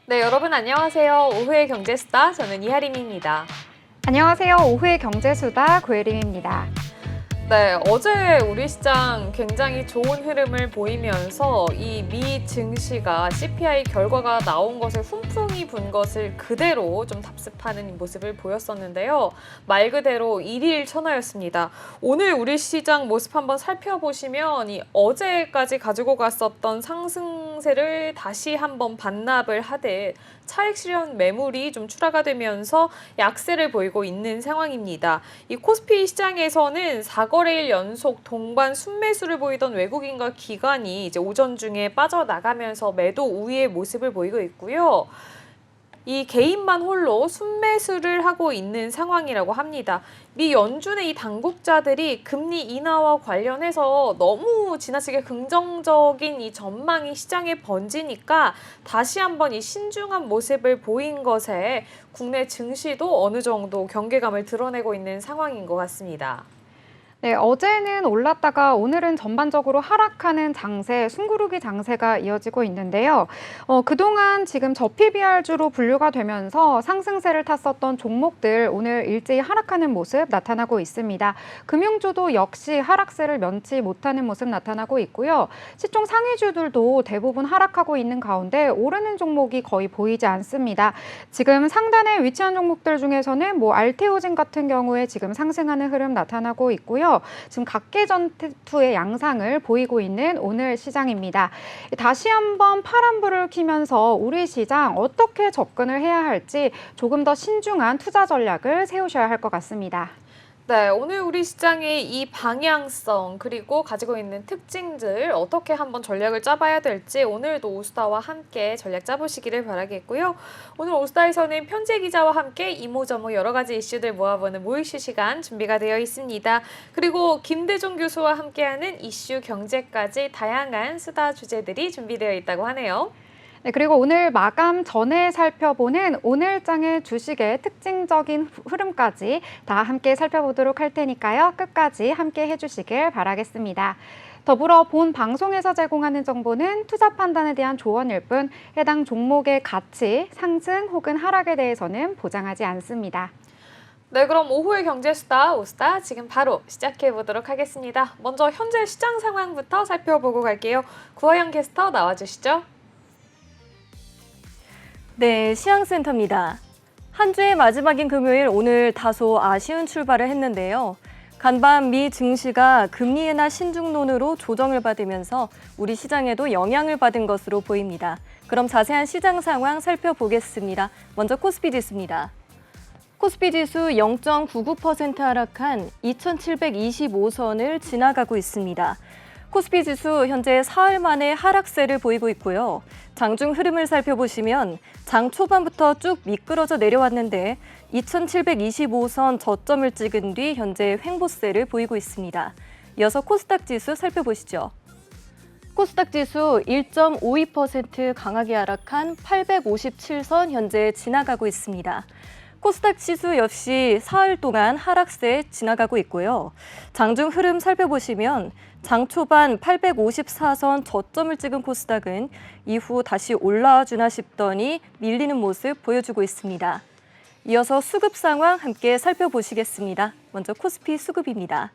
네, 여러분 안녕하세요. 오후의 경제수다 저는 이하림입니다. 안녕하세요. 오후의 경제수다 고혜림입니다. 네, 어제 우리 시장 굉장히 좋은 흐름을 보이면서 이 미 증시가 CPI 결과가 나온 것에 훈풍이 분 것을 그대로 좀 답습하는 모습을 보였었는데요. 말 그대로 일일천하였습니다. 오늘 우리 시장 모습 한번 살펴보시면 이 어제까지 가지고 갔었던 상승세를 다시 한번 반납을 하듯 차익 실현 매물이 좀 출하가 되면서 약세를 보이고 있는 상황입니다. 이 코스피 시장에서는 4거래일 연속 동반 순매수를 보이던 외국인과 기관이 이제 오전 중에 빠져나가면서 매도 우위의 모습을 보이고 있고요. 이 개인만 홀로 순매수를 하고 있는 상황이라고 합니다. 미 연준의 이 당국자들이 금리 인하와 관련해서 너무 지나치게 긍정적인 이 전망이 시장에 번지니까 다시 한번 이 신중한 모습을 보인 것에 국내 증시도 어느 정도 경계감을 드러내고 있는 상황인 것 같습니다. 네, 어제는 올랐다가 오늘은 전반적으로 하락하는 장세, 숨구르기 장세가 이어지고 있는데요. 그동안 지금 저PBR주로 분류가 되면서 상승세를 탔었던 종목들 오늘 일제히 하락하는 모습 나타나고 있습니다. 금융주도 역시 하락세를 면치 못하는 모습 나타나고 있고요. 시총 상위주들도 대부분 하락하고 있는 가운데 오르는 종목이 거의 보이지 않습니다. 지금 상단에 위치한 종목들 중에서는 알테오진 같은 경우에 지금 상승하는 흐름 나타나고 있고요. 지금 각계전투의 양상을 보이고 있는 오늘 시장입니다. 다시 한번 파란불을 켜면서 우리 시장 어떻게 접근을 해야 할지 조금 더 신중한 투자 전략을 세우셔야 할 것 같습니다. 네, 오늘 우리 시장의 이 방향성 그리고 가지고 있는 특징들 어떻게 한번 전략을 짜봐야 될지 오늘도 오수다와 함께 전략 짜보시기를 바라겠고요. 오늘 오수다에서는 편재 기자와 함께 이모저모 여러 가지 이슈들 모아보는 모이슈 시간 준비가 되어 있습니다. 그리고 김대중 교수와 함께하는 이슈 경제까지 다양한 수다 주제들이 준비되어 있다고 하네요. 네, 그리고 오늘 마감 전에 살펴보는 오늘장의 주식의 특징적인 흐름까지 다 함께 살펴보도록 할 테니까요. 끝까지 함께 해주시길 바라겠습니다. 더불어 본 방송에서 제공하는 정보는 투자 판단에 대한 조언일 뿐 해당 종목의 가치, 상승 혹은 하락에 대해서는 보장하지 않습니다. 네, 그럼 오후의 경제수다 오수다 지금 바로 시작해 보도록 하겠습니다. 먼저 현재 시장 상황부터 살펴보고 갈게요. 구하영 캐스터 나와주시죠. 네, 시황센터입니다. 한 주의 마지막인 금요일 오늘 다소 아쉬운 출발을 했는데요. 간밤 미 증시가 금리 인하 신중론으로 조정을 받으면서 우리 시장에도 영향을 받은 것으로 보입니다. 그럼 자세한 시장 상황 살펴보겠습니다. 먼저 코스피 지수입니다. 코스피 지수 0.99% 하락한 2,725선을 지나가고 있습니다. 코스피 지수 현재 사흘 만에 하락세를 보이고 있고요. 장중 흐름을 살펴보시면 장 초반부터 쭉 미끄러져 내려왔는데 2,725선 저점을 찍은 뒤 현재 횡보세를 보이고 있습니다. 이어서 코스닥 지수 살펴보시죠. 코스닥 지수 1.52% 강하게 하락한 857선 현재 지나가고 있습니다. 코스닥 지수 역시 사흘 동안 하락세에 지나가고 있고요. 장중 흐름 살펴보시면 장 초반 854선 저점을 찍은 코스닥은 이후 다시 올라와 주나 싶더니 밀리는 모습 보여주고 있습니다. 이어서 수급 상황 함께 살펴보시겠습니다. 먼저 코스피 수급입니다.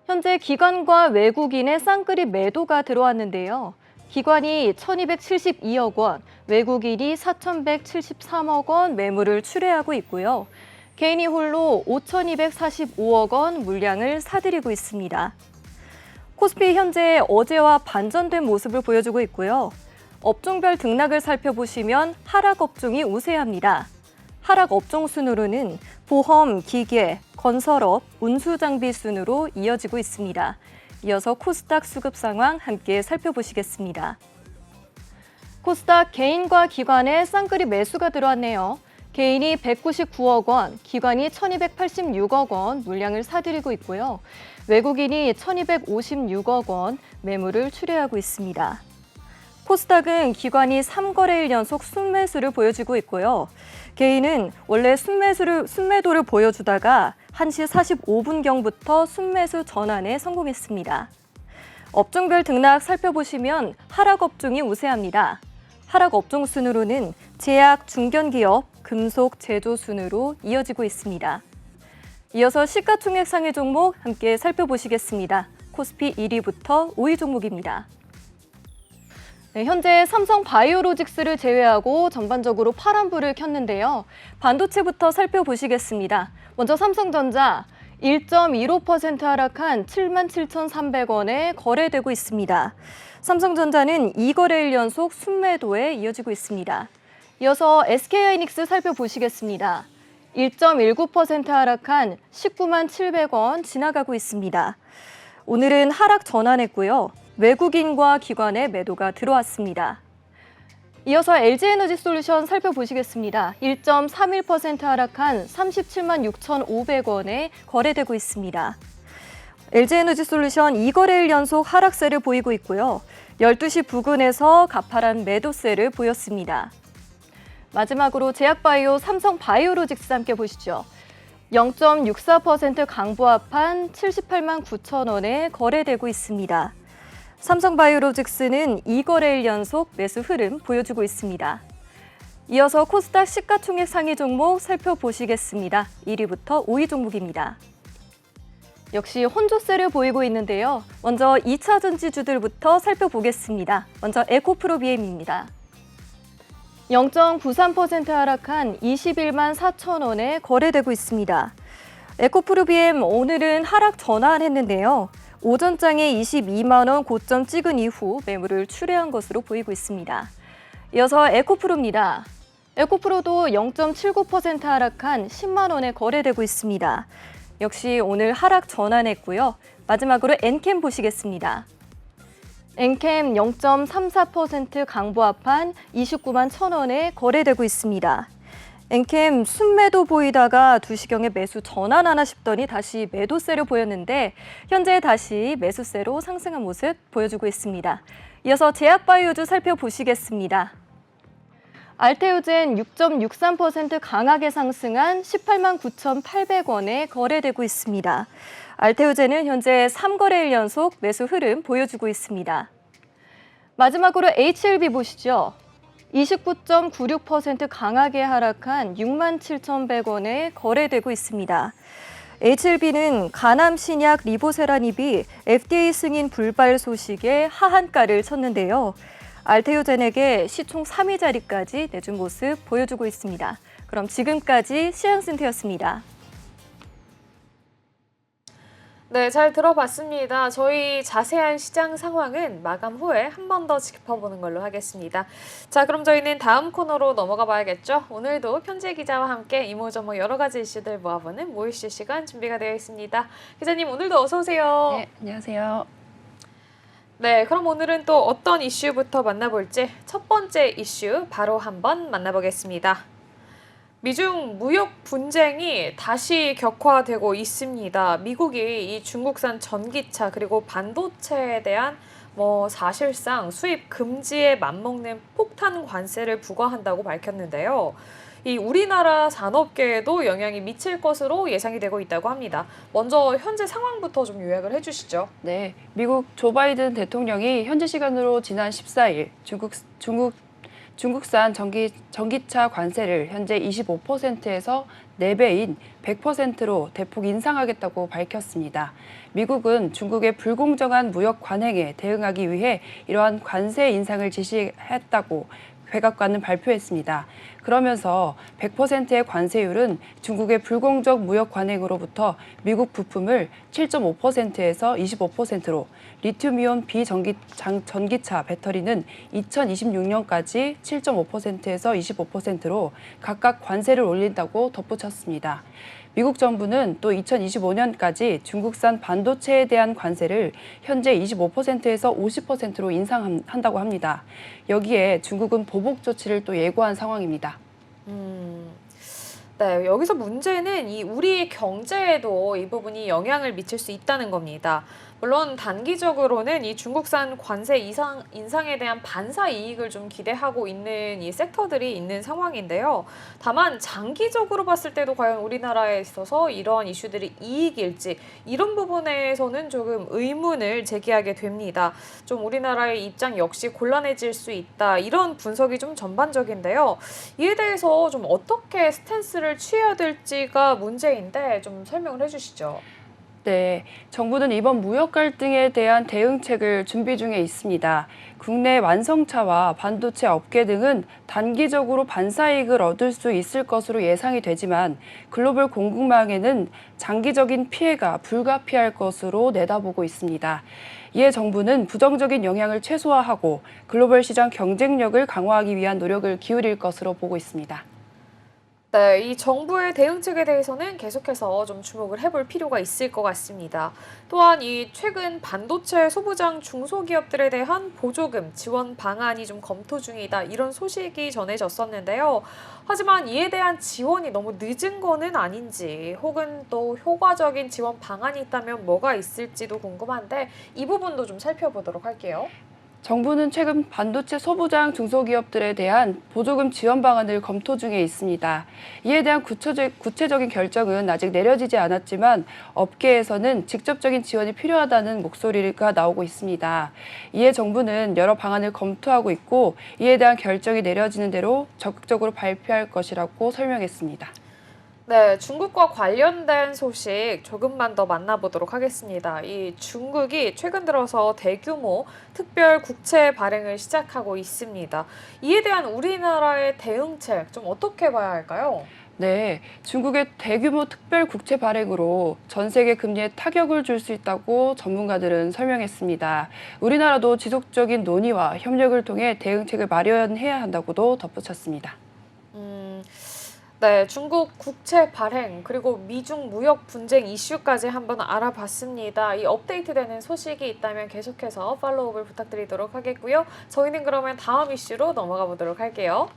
현재 기관과 외국인의 쌍끌이 매도가 들어왔는데요. 기관이 1,272억 원, 외국인이 4,173억 원 매물을 출회하고 있고요. 개인이 홀로 5,245억 원 물량을 사들이고 있습니다. 코스피 현재 어제와 반전된 모습을 보여주고 있고요. 업종별 등락을 살펴보시면 하락 업종이 우세합니다. 하락 업종 순으로는 보험, 기계, 건설업, 운수장비 순으로 이어지고 있습니다. 이어서 코스닥 수급 상황 함께 살펴보시겠습니다. 코스닥 개인과 기관의 쌍끌이 매수가 들어왔네요. 개인이 199억 원, 기관이 1,286억 원 물량을 사들이고 있고요. 외국인이 1,256억 원 매물을 출회하고 있습니다. 코스닥은 기관이 3거래일 연속 순매수를 보여주고 있고요. 개인은 원래 순매도를 보여주다가 1시 45분경부터 순매수 전환에 성공했습니다. 업종별 등락 살펴보시면 하락 업종이 우세합니다. 하락 업종 순으로는 제약, 중견기업, 금속, 제조 순으로 이어지고 있습니다. 이어서 시가총액 상위 종목 함께 살펴보시겠습니다. 코스피 1위부터 5위 종목입니다. 네, 현재 삼성 바이오로직스를 제외하고 전반적으로 파란불을 켰는데요. 반도체부터 살펴보시겠습니다. 먼저 삼성전자 1.15% 하락한 77,300원에 거래되고 있습니다. 삼성전자는 2거래일 연속 순매도에 이어지고 있습니다. 이어서 SK하이닉스 살펴보시겠습니다. 1.19% 하락한 197,700원 지나가고 있습니다. 오늘은 하락 전환했고요. 외국인과 기관의 매도가 들어왔습니다. 이어서 LG에너지솔루션 살펴보시겠습니다. 1.31% 하락한 376,500원에 거래되고 있습니다. LG에너지솔루션 2거래일 연속 하락세를 보이고 있고요. 12시 부근에서 가파른 매도세를 보였습니다. 마지막으로 제약바이오 삼성바이오로직스 함께 보시죠. 0.64% 강보합한 78만 9천 원에 거래되고 있습니다. 삼성바이오로직스는 2거래일 연속 매수 흐름 보여주고 있습니다. 이어서 코스닥 시가총액 상위 종목 살펴보시겠습니다. 1위부터 5위 종목입니다. 역시 혼조세를 보이고 있는데요. 먼저 2차 전지주들부터 살펴보겠습니다. 먼저 에코프로비엠입니다. 0.93% 하락한 21만 4천 원에 거래되고 있습니다. 에코프로비엠 오늘은 하락 전환했는데요. 오전장에 22만 원 고점 찍은 이후 매물을 출회한 것으로 보이고 있습니다. 이어서 에코프로입니다. 에코프로도 0.79% 하락한 10만 원에 거래되고 있습니다. 역시 오늘 하락 전환했고요. 마지막으로 엔캠 보시겠습니다. 엔캠 0.34% 강보합한 29만 1,000원에 거래되고 있습니다. 엔캠 순매도 보이다가 2시경에 매수 전환하나 싶더니 다시 매도세를 보였는데 현재 다시 매수세로 상승한 모습 보여주고 있습니다. 이어서 제약바이오주 살펴보시겠습니다. 알테오젠 6.63% 강하게 상승한 18만 9,800원에 거래되고 있습니다. 알테오젠은 현재 3거래일 연속 매수 흐름 보여주고 있습니다. 마지막으로 HLB 보시죠. 29.96% 강하게 하락한 6만 7,100원에 거래되고 있습니다. HLB는 간암 신약 리보세라닙이 FDA 승인 불발 소식에 하한가를 쳤는데요. 알테오젠에게 시총 3위 자리까지 내준 모습 보여주고 있습니다. 그럼 지금까지 시황센터였습니다. 네, 잘 들어봤습니다. 저희 자세한 시장 상황은 마감 후에 한 번 더 짚어보는 걸로 하겠습니다. 자, 그럼 저희는 다음 코너로 넘어가 봐야겠죠? 오늘도 현재 기자와 함께 이모저모 여러 가지 이슈들 모아보는 모이슈 시간 준비가 되어 있습니다. 기자님, 오늘도 어서 오세요. 네, 안녕하세요. 네, 그럼 오늘은 또 어떤 이슈부터 만나볼지 첫 번째 이슈 바로 한번 만나보겠습니다. 미중 무역 분쟁이 다시 격화되고 있습니다. 미국이 이 중국산 전기차 그리고 반도체에 대한 사실상 수입 금지에 맞먹는 폭탄 관세를 부과한다고 밝혔는데요. 이 우리나라 산업계에도 영향이 미칠 것으로 예상이 되고 있다고 합니다. 먼저 현재 상황부터 좀 요약을 해주시죠. 네, 미국 조 바이든 대통령이 현지 시간으로 지난 14일 중국산 전기차 관세를 현재 25%에서 4배인 100%로 대폭 인상하겠다고 밝혔습니다. 미국은 중국의 불공정한 무역 관행에 대응하기 위해 이러한 관세 인상을 지시했다고 백악관은 발표했습니다. 그러면서 100%의 관세율은 중국의 불공정 무역 관행으로부터 미국 부품을 7.5%에서 25%로 리튬이온 비전기차 배터리는 2026년까지 7.5%에서 25%로 각각 관세를 올린다고 덧붙였습니다. 미국 정부는 또 2025년까지 중국산 반도체에 대한 관세를 현재 25%에서 50%로 인상한다고 합니다. 여기에 중국은 보복 조치를 또 예고한 상황입니다. 네, 여기서 문제는 이 우리 경제에도 이 부분이 영향을 미칠 수 있다는 겁니다. 물론 단기적으로는 이 중국산 관세 인상에 대한 반사 이익을 좀 기대하고 있는 이 섹터들이 있는 상황인데요. 다만 장기적으로 봤을 때도 과연 우리나라에 있어서 이러한 이슈들이 이익일지 이런 부분에서는 조금 의문을 제기하게 됩니다. 좀 우리나라의 입장 역시 곤란해질 수 있다. 이런 분석이 좀 전반적인데요. 이에 대해서 좀 어떻게 스탠스를 취해야 될지가 문제인데 좀 설명을 해주시죠. 네, 정부는 이번 무역 갈등에 대한 대응책을 준비 중에 있습니다. 국내 완성차와 반도체 업계 등은 단기적으로 반사이익을 얻을 수 있을 것으로 예상이 되지만 글로벌 공급망에는 장기적인 피해가 불가피할 것으로 내다보고 있습니다. 이에 정부는 부정적인 영향을 최소화하고 글로벌 시장 경쟁력을 강화하기 위한 노력을 기울일 것으로 보고 있습니다. 네, 이 정부의 대응책에 대해서는 계속해서 좀 주목을 해볼 필요가 있을 것 같습니다. 또한 이 최근 반도체 소부장 중소기업들에 대한 보조금 지원 방안이 좀 검토 중이다. 이런 소식이 전해졌었는데요. 하지만 이에 대한 지원이 너무 늦은 거는 아닌지 혹은 또 효과적인 지원 방안이 있다면 뭐가 있을지도 궁금한데 이 부분도 좀 살펴보도록 할게요. 정부는 최근 반도체 소부장 중소기업들에 대한 보조금 지원 방안을 검토 중에 있습니다. 이에 대한 구체적인 결정은 아직 내려지지 않았지만 업계에서는 직접적인 지원이 필요하다는 목소리가 나오고 있습니다. 이에 정부는 여러 방안을 검토하고 있고 이에 대한 결정이 내려지는 대로 적극적으로 발표할 것이라고 설명했습니다. 네, 중국과 관련된 소식 조금만 더 만나보도록 하겠습니다. 이 중국이 최근 들어서 대규모 특별 국채 발행을 시작하고 있습니다. 이에 대한 우리나라의 대응책 좀 어떻게 봐야 할까요? 네, 중국의 대규모 특별 국채 발행으로 전 세계 금리에 타격을 줄 수 있다고 전문가들은 설명했습니다. 우리나라도 지속적인 논의와 협력을 통해 대응책을 마련해야 한다고도 덧붙였습니다. 네, 중국 국채 발행 그리고 미중 무역 분쟁 이슈까지 한번 알아봤습니다. 이 업데이트되는 소식이 있다면 계속해서 팔로우업을 부탁드리도록 하겠고요. 저희는 그러면 다음 이슈로 넘어가 보도록 할게요.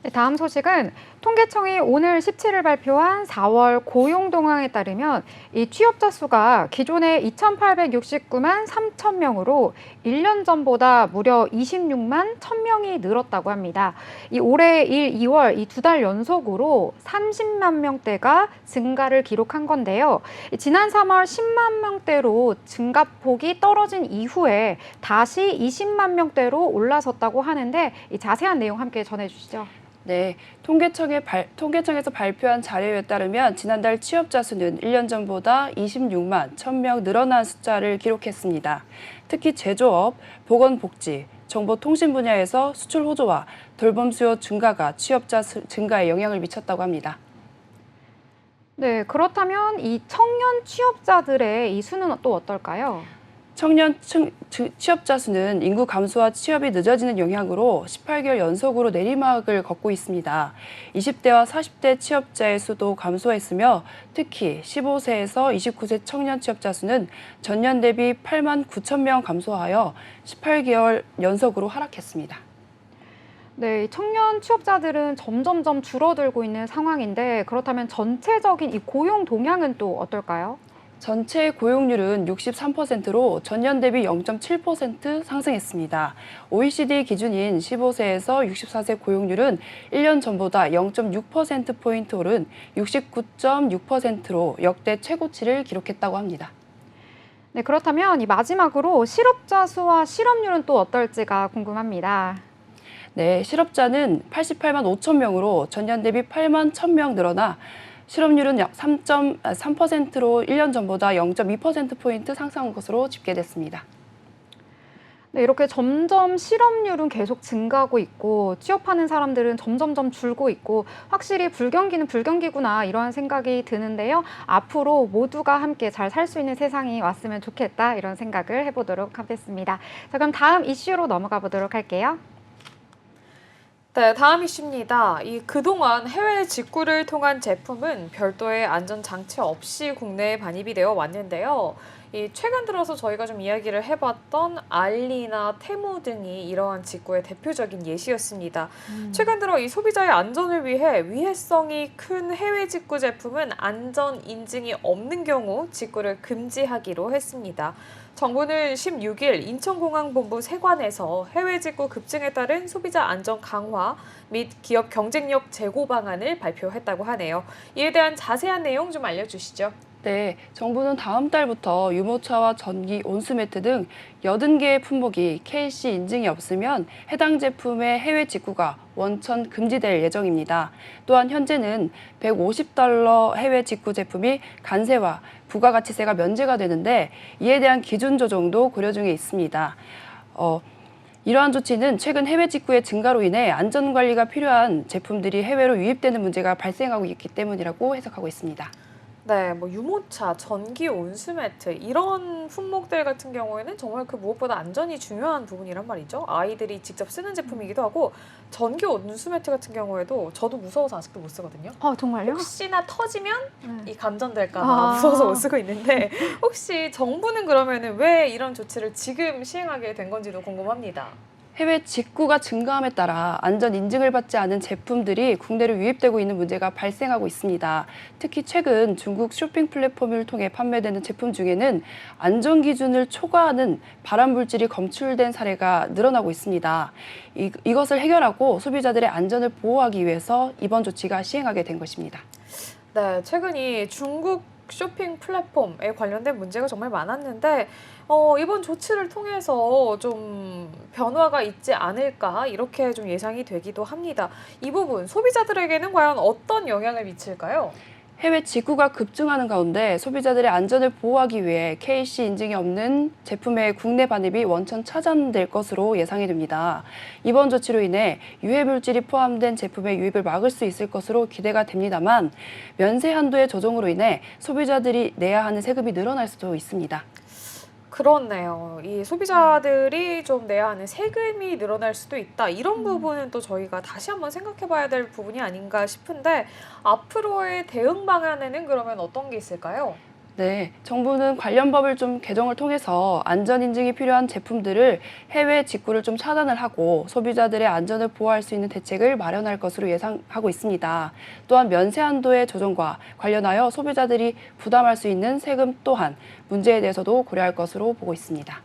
네, 다음 소식은 통계청이 오늘 17일 발표한 4월 고용 동향에 따르면 이 취업자 수가 기존의 2,869만 3천 명으로 1년 전보다 무려 26만 1,000명이 늘었다고 합니다. 이 올해 1, 2월 이 두 달 연속으로 30만 명대가 증가를 기록한 건데요. 지난 3월 10만 명대로 증가폭이 떨어진 이후에 다시 20만 명대로 올라섰다고 하는데 이 자세한 내용 함께 전해주시죠. 네, 통계청에서 발표한 자료에 따르면 지난달 취업자 수는 1년 전보다 26만 1,000명 늘어난 숫자를 기록했습니다. 특히 제조업, 보건복지, 정보통신 분야에서 수출 호조와 돌봄 수요 증가가 취업자 증가에 영향을 미쳤다고 합니다. 네, 그렇다면 이 청년 취업자들의 이 수는 또 어떨까요? 청년 취업자 수는 인구 감소와 취업이 늦어지는 영향으로 18개월 연속으로 내리막을 걷고 있습니다. 20대와 40대 취업자의 수도 감소했으며 특히 15세에서 29세 청년 취업자 수는 전년 대비 8만 9천 명 감소하여 18개월 연속으로 하락했습니다. 네, 청년 취업자들은 점점점 줄어들고 있는 상황인데 그렇다면 전체적인 이 고용 동향은 또 어떨까요? 전체 고용률은 63%로 전년 대비 0.7% 상승했습니다. OECD 기준인 15세에서 64세 고용률은 1년 전보다 0.6%포인트 오른 69.6%로 역대 최고치를 기록했다고 합니다. 네, 그렇다면 이 마지막으로 실업자 수와 실업률은 또 어떨지가 궁금합니다. 네, 실업자는 88만 5천 명으로 전년 대비 8만 1,000명 늘어나 실업률은 약 3.3%로 1년 전보다 0.2%포인트 상승한 것으로 집계됐습니다. 네, 이렇게 점점 실업률은 계속 증가하고 있고 취업하는 사람들은 점점점 줄고 있고 확실히 불경기는 불경기구나 이런 생각이 드는데요. 앞으로 모두가 함께 잘 살 수 있는 세상이 왔으면 좋겠다 이런 생각을 해보도록 하겠습니다. 자, 그럼 다음 이슈로 넘어가 보도록 할게요. 네, 다음 이슈입니다. 이 그동안 해외 직구를 통한 제품은 별도의 안전장치 없이 국내에 반입이 되어 왔는데요. 이 최근 들어서 저희가 좀 이야기를 해봤던 알리나 테무 등이 이러한 직구의 대표적인 예시였습니다. 최근 들어 이 소비자의 안전을 위해 위해성이 큰 해외 직구 제품은 안전 인증이 없는 경우 직구를 금지하기로 했습니다. 정부는 16일 인천공항본부 세관에서 해외 직구 급증에 따른 소비자 안전 강화 및 기업 경쟁력 제고 방안을 발표했다고 하네요. 이에 대한 자세한 내용 좀 알려주시죠. 네, 정부는 다음 달부터 유모차와 전기, 온수매트 등 80개의 품목이 KC 인증이 없으면 해당 제품의 해외 직구가 원천 금지될 예정입니다. 또한 현재는 $150 해외 직구 제품이 관세와 부가가치세가 면제가 되는데 이에 대한 기준 조정도 고려 중에 있습니다. 이러한 조치는 최근 해외 직구의 증가로 인해 안전관리가 필요한 제품들이 해외로 유입되는 문제가 발생하고 있기 때문이라고 해석하고 있습니다. 네, 뭐 유모차, 전기 온수매트 이런 품목들 같은 경우에는 정말 그 무엇보다 안전이 중요한 부분이란 말이죠. 아이들이 직접 쓰는 제품이기도 하고 전기 온수매트 같은 경우에도 저도 무서워서 아직도 못 쓰거든요. 정말요? 혹시나 터지면 네. 이 감전될까 봐 아. 무서워서 못 쓰고 있는데 혹시 정부는 그러면은 왜 이런 조치를 지금 시행하게 된 건지도 궁금합니다. 해외 직구가 증가함에 따라 안전 인증을 받지 않은 제품들이 국내로 유입되고 있는 문제가 발생하고 있습니다. 특히 최근 중국 쇼핑 플랫폼을 통해 판매되는 제품 중에는 안전 기준을 초과하는 발암 물질이 검출된 사례가 늘어나고 있습니다. 이것을 해결하고 소비자들의 안전을 보호하기 위해서 이번 조치가 시행하게 된 것입니다. 네, 최근 이 중국 쇼핑 플랫폼에 관련된 문제가 정말 많았는데 이번 조치를 통해서 좀 변화가 있지 않을까 이렇게 좀 예상이 되기도 합니다. 이 부분 소비자들에게는 과연 어떤 영향을 미칠까요? 해외 직구가 급증하는 가운데 소비자들의 안전을 보호하기 위해 KC 인증이 없는 제품의 국내 반입이 원천 차단될 것으로 예상이 됩니다. 이번 조치로 인해 유해 물질이 포함된 제품의 유입을 막을 수 있을 것으로 기대가 됩니다만 면세 한도의 조정으로 인해 소비자들이 내야 하는 세금이 늘어날 수도 있습니다. 그렇네요. 이 소비자들이 좀 내야 하는 세금이 늘어날 수도 있다. 이런 부분은 또 저희가 다시 한번 생각해 봐야 될 부분이 아닌가 싶은데 앞으로의 대응 방안에는 그러면 어떤 게 있을까요? 네, 정부는 관련 법을 좀 개정을 통해서 안전 인증이 필요한 제품들을 해외 직구를 좀 차단을 하고 소비자들의 안전을 보호할 수 있는 대책을 마련할 것으로 예상하고 있습니다. 또한 면세 한도의 조정과 관련하여 소비자들이 부담할 수 있는 세금 또한 문제에 대해서도 고려할 것으로 보고 있습니다.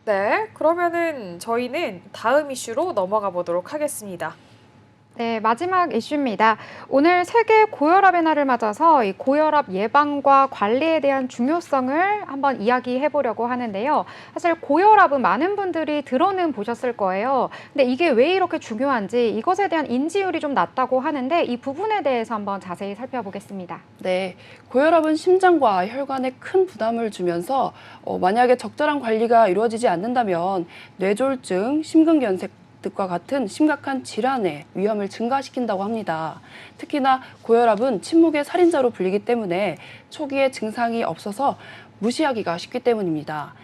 네, 그러면은 저희는 다음 이슈로 넘어가 보도록 하겠습니다. 네, 마지막 이슈입니다. 오늘 세계 고혈압의 날을 맞아서 이 고혈압 예방과 관리에 대한 중요성을 한번 이야기해 보려고 하는데요. 사실 고혈압은 많은 분들이 들어는 보셨을 거예요. 근데 이게 왜 이렇게 중요한지 이것에 대한 인지율이 좀 낮다고 하는데 이 부분에 대해서 한번 자세히 살펴보겠습니다. 네, 고혈압은 심장과 혈관에 큰 부담을 주면서 만약에 적절한 관리가 이루어지지 않는다면 뇌졸중, 심근경색 과 같은 심각한 질환의 위험을 증가시킨다고 합니다. 특히나 고혈압은 침묵의 살인자로 불리기 때문에 초기에 증상이 없어서 무시하기가 쉽기 때문입니다.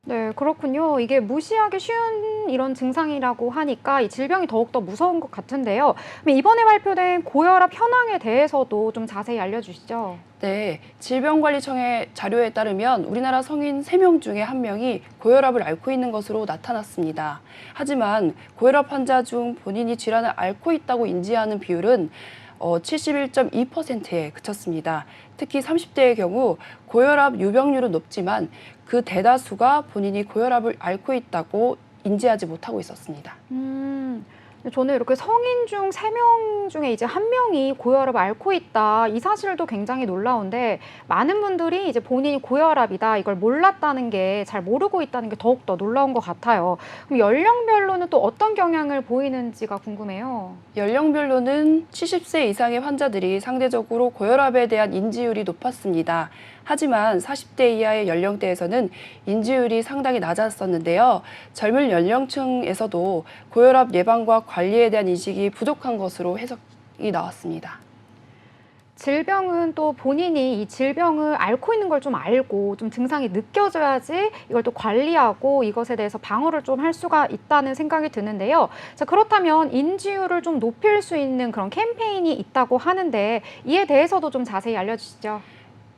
네, 그렇군요. 이게 무시하기 쉬운 이런 증상이라고 하니까 이 질병이 더욱더 무서운 것 같은데요. 그럼 이번에 발표된 고혈압 현황에 대해서도 좀 자세히 알려주시죠. 네, 질병관리청의 자료에 따르면 우리나라 성인 3명 중에 1명이 고혈압을 앓고 있는 것으로 나타났습니다. 하지만 고혈압 환자 중 본인이 질환을 앓고 있다고 인지하는 비율은 71.2%에 그쳤습니다. 특히 30대의 경우 고혈압 유병률은 높지만 그 대다수가 본인이 고혈압을 앓고 있다고 인지하지 못하고 있었습니다. 저는 이렇게 성인 중 3명 중에 이제 1명이 고혈압을 앓고 있다. 이 사실도 굉장히 놀라운데 많은 분들이 이제 본인이 고혈압이다. 이걸 몰랐다는 게 잘 모르고 있다는 게 더욱더 놀라운 것 같아요. 그럼 연령별로는 또 어떤 경향을 보이는지가 궁금해요. 연령별로는 70세 이상의 환자들이 상대적으로 고혈압에 대한 인지율이 높았습니다. 하지만 40대 이하의 연령대에서는 인지율이 상당히 낮았었는데요. 젊은 연령층에서도 고혈압 예방과 관리에 대한 인식이 부족한 것으로 해석이 나왔습니다. 질병은 또 본인이 이 질병을 앓고 있는 걸 좀 알고 좀 증상이 느껴져야지 이걸 또 관리하고 이것에 대해서 방어를 좀 할 수가 있다는 생각이 드는데요. 자, 그렇다면 인지율을 좀 높일 수 있는 그런 캠페인이 있다고 하는데 이에 대해서도 좀 자세히 알려주시죠.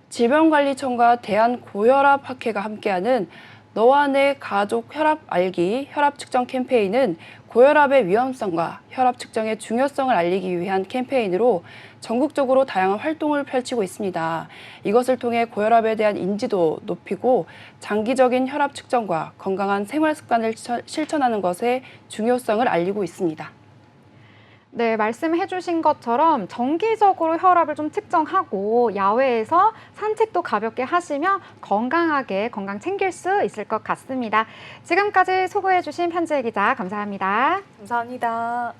질병관리청과 대한고혈압학회가 함께하는 너와 내 가족 혈압 알기, 혈압 측정 캠페인은 고혈압의 위험성과 혈압 측정의 중요성을 알리기 위한 캠페인으로 전국적으로 다양한 활동을 펼치고 있습니다. 이것을 통해 고혈압에 대한 인지도 높이고 장기적인 혈압 측정과 건강한 생활 습관을 실천하는 것의 중요성을 알리고 있습니다. 네, 말씀해 주신 것처럼 정기적으로 혈압을 좀 측정하고 야외에서 산책도 가볍게 하시면 건강하게 건강 챙길 수 있을 것 같습니다. 지금까지 소개해 주신 편지혜 기자 감사합니다. 감사합니다.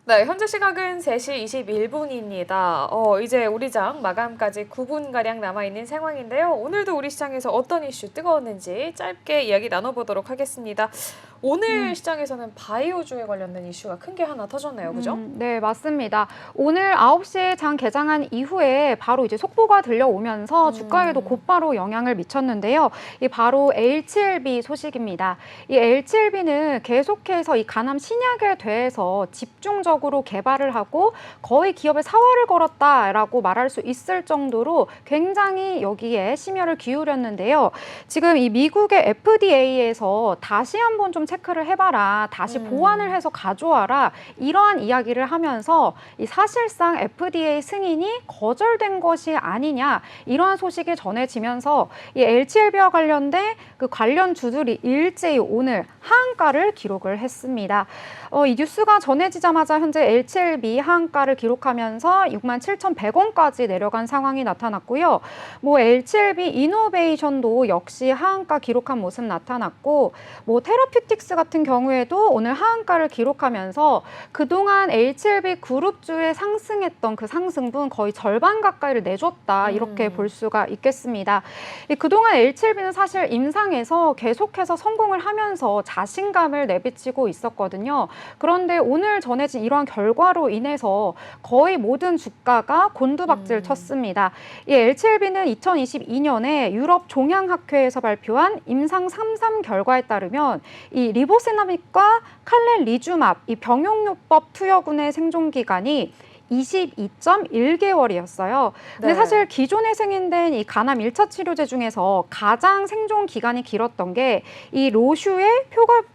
네, 현재 시각은 3시 21분입니다. 이제 우리 장 마감까지 9분가량 남아있는 상황인데요. 오늘도 우리 시장에서 어떤 이슈 뜨거웠는지 짧게 이야기 나눠보도록 하겠습니다. 오늘 시장에서는 바이오주에 관련된 이슈가 큰 게 하나 터졌네요. 그죠? 네, 맞습니다. 오늘 9시에 장 개장한 이후에 바로 이제 속보가 들려오면서 주가에도 곧바로 영향을 미쳤는데요. 이 바로 H7B 소식입니다. 이 H7B는 계속해서 이 간암 신약에 대해서 집중적으로 개발을 하고 거의 기업의 사활을 걸었다라고 말할 수 있을 정도로 굉장히 여기에 심혈을 기울였는데요. 지금 이 미국의 FDA에서 다시 한번 좀 체크를 해봐라, 다시 보완을 해서 가져와라, 이러한 이야기를 하면서 이 사실상 FDA 승인이 거절된 것이 아니냐, 이러한 소식이 전해지면서 이 H7B와 관련된 그 관련 주들이 일제히 오늘 하한가를 기록을 했습니다. 이 뉴스가 전해지자마자 현재 H7B 하한가를 기록하면서 67,100원까지 내려간 상황이 나타났고요. H7B 이노베이션도 역시 하한가 기록한 모습 나타났고, 테라퓨틱스 같은 경우에도 오늘 하한가를 기록하면서 그동안 H7B 그룹주에 상승했던 그 상승분 거의 절반 가까이를 내줬다, 이렇게 볼 수가 있겠습니다. 그동안 H7B는 사실 임상에서 계속해서 성공을 하면서 자신감을 내비치고 있었거든요. 그런데 오늘 전해진 이러한 결과로 인해서 거의 모든 주가가 곤두박질 쳤습니다. 이 H7B는 2022년에 유럽 종양학회에서 발표한 임상 3.3 결과에 따르면 이 리보세나믹과 칼렐리주맙 이 병용요법 투여군의 생존 기간이 22.1개월이었어요. 근데 네. 사실 기존에 승인된 이 간암 1차 치료제 중에서 가장 생존 기간이 길었던 게 이 로슈의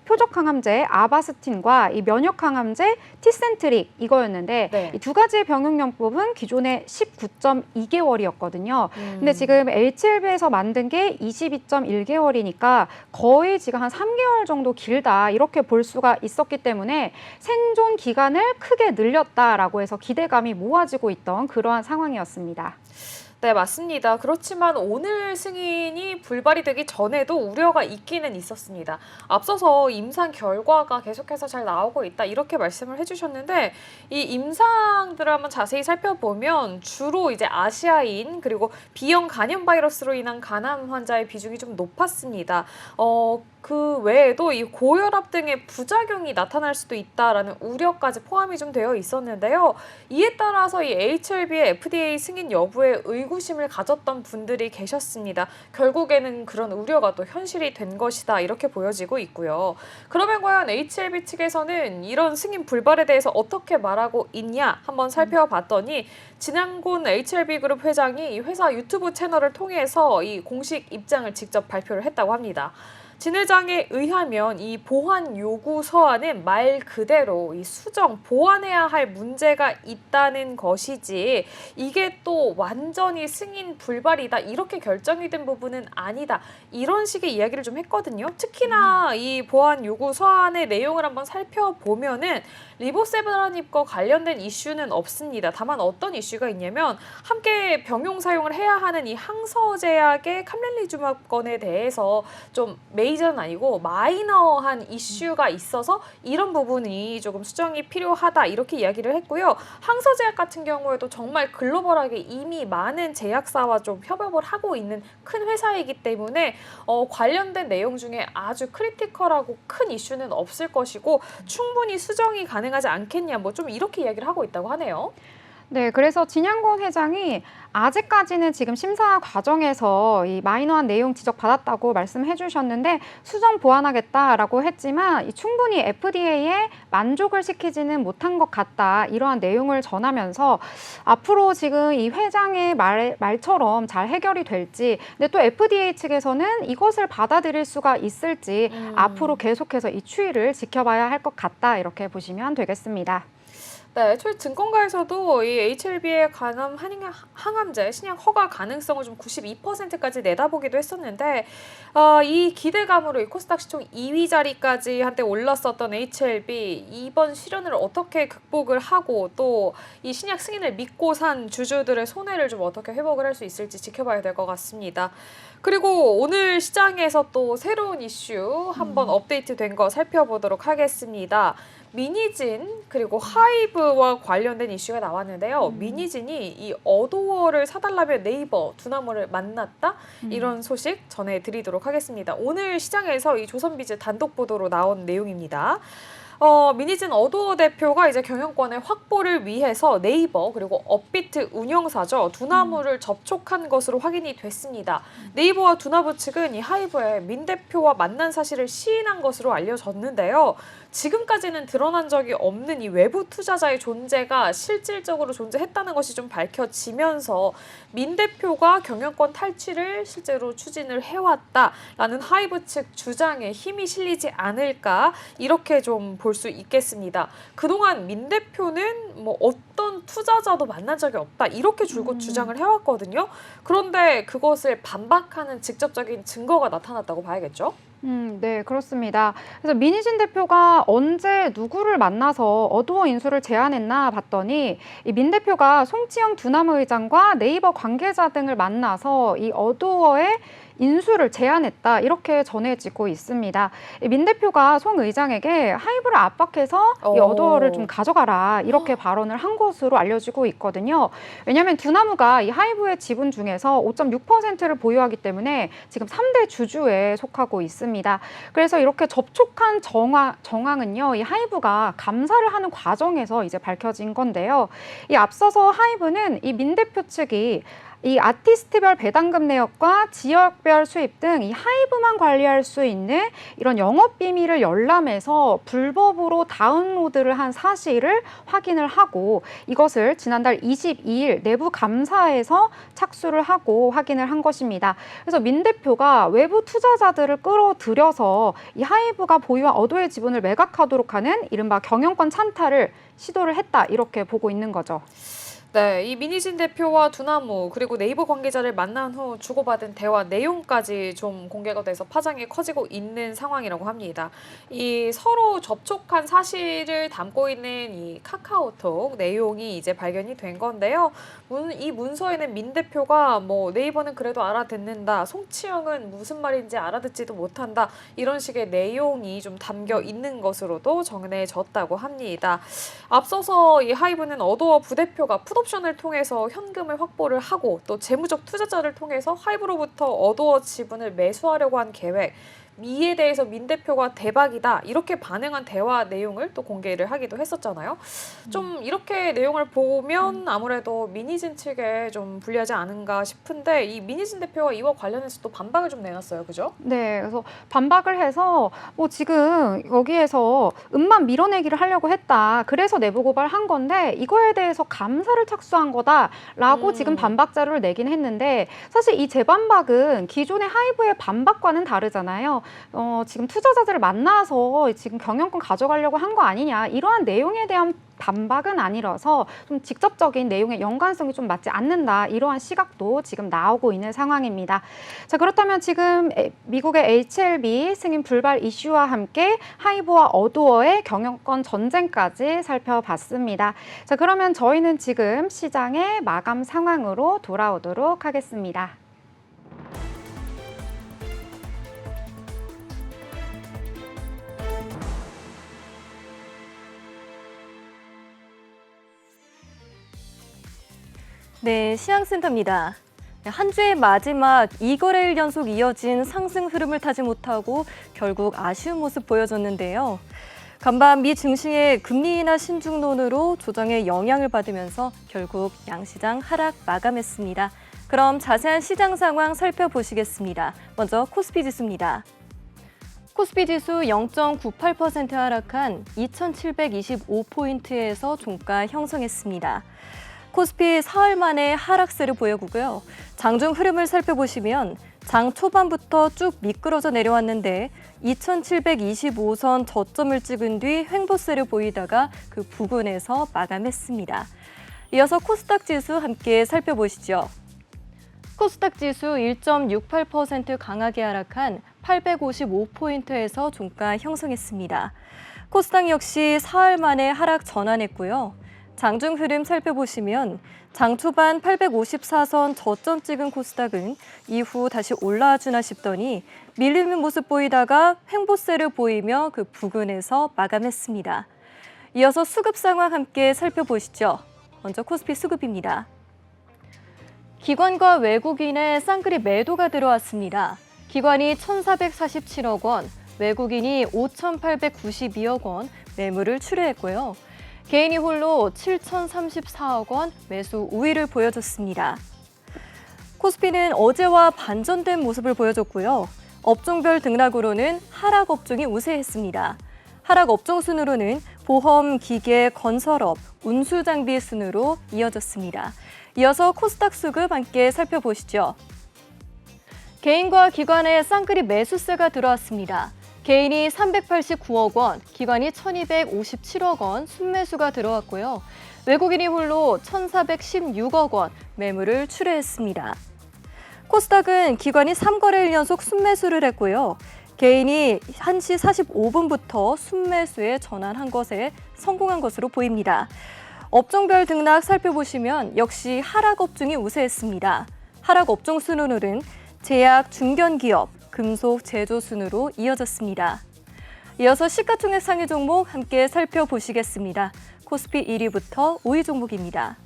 표적 항암제 아바스틴과 이 면역 항암제 티센트릭 이거였는데, 네. 이 두 가지의 병용요법은 기존에 19.2개월이었거든요. 근데 지금 H7B에서 만든 게 22.1개월이니까 거의 지금 한 3개월 정도 길다, 이렇게 볼 수가 있었기 때문에 생존 기간을 크게 늘렸다라고 해서 기대감이 모아지고 있던 그러한 상황이었습니다. 네, 맞습니다. 그렇지만 오늘 승인이 불발이 되기 전에도 우려가 있기는 있었습니다. 앞서서 임상 결과가 계속해서 잘 나오고 있다, 이렇게 말씀을 해주셨는데, 이 임상들을 한번 자세히 살펴보면 주로 이제 아시아인 그리고 B형 간염 바이러스로 인한 간암 환자의 비중이 좀 높았습니다. 그 외에도 이 고혈압 등의 부작용이 나타날 수도 있다라는 우려까지 포함이 좀 되어 있었는데요. 이에 따라서 이 H7B의 FDA 승인 여부에 의구심을 가졌던 분들이 계셨습니다. 결국에는 그런 우려가 또 현실이 된 것이다, 이렇게 보여지고 있고요. 그러면 과연 H7B 측에서는 이런 승인 불발에 대해서 어떻게 말하고 있냐 한번 살펴봤더니, 진양곤 H7B 그룹 회장이 이 회사 유튜브 채널을 통해서 이 공식 입장을 직접 발표를 했다고 합니다. 진 회장에 의하면 이 보완 요구 서한은 말 그대로 이 수정, 보완해야 할 문제가 있다는 것이지, 이게 또 완전히 승인 불발이다, 이렇게 결정이 된 부분은 아니다, 이런 식의 이야기를 좀 했거든요. 특히나 이 보완 요구 서한의 내용을 한번 살펴보면은 리보세브라닙과 관련된 이슈는 없습니다. 다만 어떤 이슈가 있냐면, 함께 병용 사용을 해야 하는 이 항서제약의 캄렐리주맙 건에 대해서 좀 메이저는 아니고 마이너한 이슈가 있어서 이런 부분이 조금 수정이 필요하다 이렇게 이야기를 했고요. 항서제약 같은 경우에도 정말 글로벌하게 이미 많은 제약사와 좀 협업을 하고 있는 큰 회사이기 때문에 관련된 내용 중에 아주 크리티컬하고 큰 이슈는 없을 것이고 충분히 수정이 가능하지 않겠냐 뭐 좀 이렇게 이야기를 하고 있다고 하네요. 네, 그래서 진양곤 회장이 아직까지는 지금 심사 과정에서 이 마이너한 내용 지적받았다고 말씀해 주셨는데 수정 보완하겠다라고 했지만 충분히 FDA에 만족을 시키지는 못한 것 같다. 이러한 내용을 전하면서 앞으로 지금 이 회장의 말처럼 잘 해결이 될지 근데 또 FDA 측에서는 이것을 받아들일 수가 있을지 앞으로 계속해서 이 추이를 지켜봐야 할 것 같다. 이렇게 보시면 되겠습니다. 네, 애초에 증권가에서도 이 HLB에 관한 항암제 신약 허가 가능성을 좀 92%까지 내다보기도 했었는데 이 기대감으로 이 코스닥 시총 2위 자리까지 한때 올랐었던 HLB 이번 시련을 어떻게 극복을 하고 또 이 신약 승인을 믿고 산 주주들의 손해를 좀 어떻게 회복을 할 수 있을지 지켜봐야 될 것 같습니다. 그리고 오늘 시장에서 또 새로운 이슈 한번 업데이트된 거 살펴보도록 하겠습니다. 미니진 그리고 하이브와 관련된 이슈가 나왔는데요. 미니진이 이 어도어를 사달라며 네이버 두나무를 만났다 이런 소식 전해드리도록 하겠습니다. 오늘 시장에서 이 조선비즈 단독 보도로 나온 내용입니다. 미니진 어도어 대표가 이제 경영권의 확보를 위해서 네이버 그리고 업비트 운영사죠 두나무를 접촉한 것으로 확인이 됐습니다. 네이버와 두나무 측은 이 하이브의 민 대표와 만난 사실을 시인한 것으로 알려졌는데요. 지금까지는 드러난 적이 없는 이 외부 투자자의 존재가 실질적으로 존재했다는 것이 좀 밝혀지면서 민 대표가 경영권 탈취를 실제로 추진을 해왔다라는 하이브 측 주장에 힘이 실리지 않을까 이렇게 좀 볼 수 있겠습니다. 그동안 민 대표는 뭐 어떤 투자자도 만난 적이 없다 이렇게 줄곧 주장을 해왔거든요. 그런데 그것을 반박하는 직접적인 증거가 나타났다고 봐야겠죠? 네, 그렇습니다. 그래서 미니진 대표가 언제 누구를 만나서 어도어 인수를 제안했나 봤더니 이 민 대표가 송치영 두나무 의장과 네이버 관계자 등을 만나서 이 어도어의 인수를 제안했다 이렇게 전해지고 있습니다. 민 대표가 송 의장에게 하이브를 압박해서 이 어도어를 좀 가져가라 이렇게 발언을 한 것으로 알려지고 있거든요. 왜냐하면 두나무가 이 하이브의 지분 중에서 5.6%를 보유하기 때문에 지금 3대 주주에 속하고 있습니다. 그래서 이렇게 접촉한 정황은요, 이 하이브가 감사를 하는 과정에서 이제 밝혀진 건데요. 이 앞서서 하이브는 이 민 대표 측이 이 아티스트별 배당금 내역과 지역별 수입 등 이 하이브만 관리할 수 있는 이런 영업 비밀을 열람해서 불법으로 다운로드를 한 사실을 확인을 하고 이것을 지난달 22일 내부 감사에서 착수를 하고 확인을 한 것입니다. 그래서 민 대표가 외부 투자자들을 끌어들여서 이 하이브가 보유한 어도의 지분을 매각하도록 하는 이른바 경영권 찬탈을 시도를 했다 이렇게 보고 있는 거죠. 네, 이 미니진 대표와 두나무 그리고 네이버 관계자를 만난 후 주고받은 대화 내용까지 좀 공개가 돼서 파장이 커지고 있는 상황이라고 합니다. 이 서로 접촉한 사실을 담고 있는 이 카카오톡 내용이 이제 발견이 된 건데요. 이 문서에는 민 대표가 뭐 네이버는 그래도 알아듣는다, 송치영은 무슨 말인지 알아듣지도 못한다 이런 식의 내용이 좀 담겨 있는 것으로도 정해졌다고 합니다. 앞서서 이 하이브는 어도어 부대표가 풋옵션을 통해서 현금을 확보를 하고 또 재무적 투자자를 통해서 하이브로부터 어도어 지분을 매수하려고 한 계획 이에 대해서 민 대표가 대박이다 이렇게 반응한 대화 내용을 또 공개를 하기도 했었잖아요. 좀 이렇게 내용을 보면 아무래도 미니진 측에 좀 불리하지 않은가 싶은데 이 미니진 대표가 이와 관련해서 또 반박을 좀 내놨어요. 그죠? 네, 그래서 반박을 해서 뭐 지금 여기에서 음만 밀어내기를 하려고 했다. 그래서 내부 고발한 건데 이거에 대해서 감사를 착수한 거다라고 지금 반박 자료를 내긴 했는데 사실 이 재반박은 기존의 하이브의 반박과는 다르잖아요. 지금 투자자들을 만나서 지금 경영권 가져가려고 한 거 아니냐 이러한 내용에 대한 반박은 아니라서 좀 직접적인 내용의 연관성이 좀 맞지 않는다 이러한 시각도 지금 나오고 있는 상황입니다. 자, 그렇다면 지금 미국의 HLB 승인 불발 이슈와 함께 하이브와 어도어의 경영권 전쟁까지 살펴봤습니다. 자, 그러면 저희는 지금 시장의 마감 상황으로 돌아오도록 하겠습니다. 네, 시향센터입니다. 한 주의 마지막 2거래일 연속 이어진 상승 흐름을 타지 못하고 결국 아쉬운 모습 보여줬는데요. 간밤 미 증시의 금리 인하 신중론으로 조정에 영향을 받으면서 결국 양시장 하락 마감했습니다. 그럼 자세한 시장 상황 살펴보시겠습니다. 먼저 코스피 지수입니다. 코스피 지수 0.98% 하락한 2,725포인트에서 종가 형성했습니다. 코스피 사흘 만에 하락세를 보여주고요. 장중 흐름을 살펴보시면 장 초반부터 쭉 미끄러져 내려왔는데 2,725선 저점을 찍은 뒤 횡보세를 보이다가 그 부근에서 마감했습니다. 이어서 코스닥 지수 함께 살펴보시죠. 코스닥 지수 1.68% 강하게 하락한 855포인트에서 종가 형성했습니다. 코스닥 역시 사흘 만에 하락 전환했고요. 장중 흐름 살펴보시면 장 초반 854선 저점 찍은 코스닥은 이후 다시 올라와 주나 싶더니 밀리는 모습 보이다가 횡보세를 보이며 그 부근에서 마감했습니다. 이어서 수급 상황 함께 살펴보시죠. 먼저 코스피 수급입니다. 기관과 외국인의 쌍끌이 매도가 들어왔습니다. 기관이 1,447억 원, 외국인이 5,892억 원 매물을 출회했고요. 개인이 홀로 7,034억 원 매수 우위를 보여줬습니다. 코스피는 어제와 반전된 모습을 보여줬고요. 업종별 등락으로는 하락 업종이 우세했습니다. 하락 업종 순으로는 보험, 기계, 건설업, 운수장비 순으로 이어졌습니다. 이어서 코스닥 수급 함께 살펴보시죠. 개인과 기관의 쌍끌이 매수세가 들어왔습니다. 개인이 389억 원, 기관이 1,257억 원 순매수가 들어왔고요. 외국인이 홀로 1,416억 원 매물을 출회했습니다. 코스닥은 기관이 3거래일 연속 순매수를 했고요. 개인이 1시 45분부터 순매수에 전환한 것에 성공한 것으로 보입니다. 업종별 등락 살펴보시면 역시 하락 업종이 우세했습니다. 하락 업종 순으로는 제약, 중견기업, 금속, 제조 순으로 이어졌습니다. 이어서 시가총액 상위 종목 함께 살펴보시겠습니다. 코스피 1위부터 5위 종목입니다.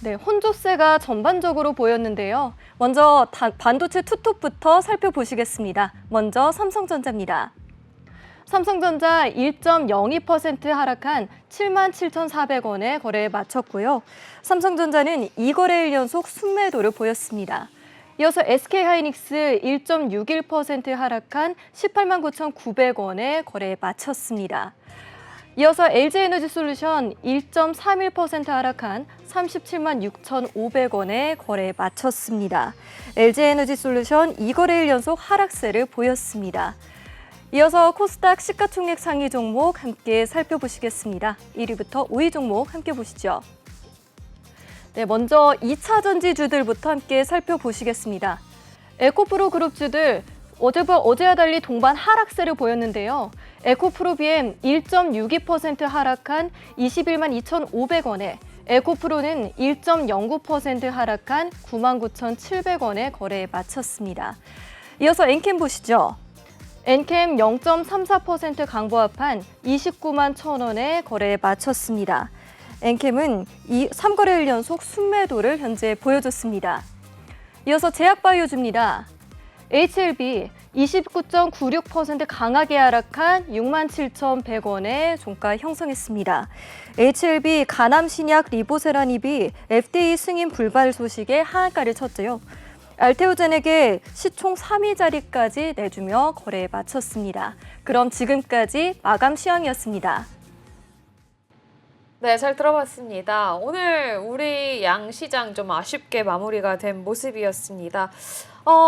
네, 혼조세가 전반적으로 보였는데요. 먼저 반도체 투톱부터 살펴보시겠습니다. 먼저 삼성전자입니다. 삼성전자 1.02% 하락한 77,400원에 거래에 마쳤고요. 삼성전자는 2거래일 연속 순매도를 보였습니다. 이어서 SK하이닉스 1.61% 하락한 189,900원에 거래에 마쳤습니다. 이어서 LG에너지솔루션 1.31% 하락한 376,500원에 거래에 마쳤습니다. LG에너지솔루션 2거래일 연속 하락세를 보였습니다. 이어서 코스닥 시가총액 상위 종목 함께 살펴보시겠습니다. 1위부터 5위 종목 함께 보시죠. 네, 먼저 2차 전지주들부터 함께 살펴보시겠습니다. 에코프로 그룹주들 어제와 달리 동반 하락세를 보였는데요. 에코프로 BM 1.62% 하락한 21만 2,500원에 에코프로는 1.09% 하락한 99,700원에 거래에 마쳤습니다. 이어서 엔캠 보시죠. 엔캠 0.34% 강보합한 291,000 1,000원에 거래에 마쳤습니다. 엔캠은 3거래일 연속 순매도를 현재 보여줬습니다. 이어서 제약바이오주입니다. HLB 29.96% 강하게 하락한 67,100원에 종가 형성했습니다. HLB 가남신약 리보세라닙이 FDA 승인 불발 소식에 하한가를 쳤죠. 알테오젠에게 시총 3위 자리까지 내주며 거래에 마쳤습니다. 그럼 지금까지 마감 시황이었습니다. 네, 잘 들어봤습니다. 오늘 우리 양시장 좀 아쉽게 마무리가 된 모습이었습니다.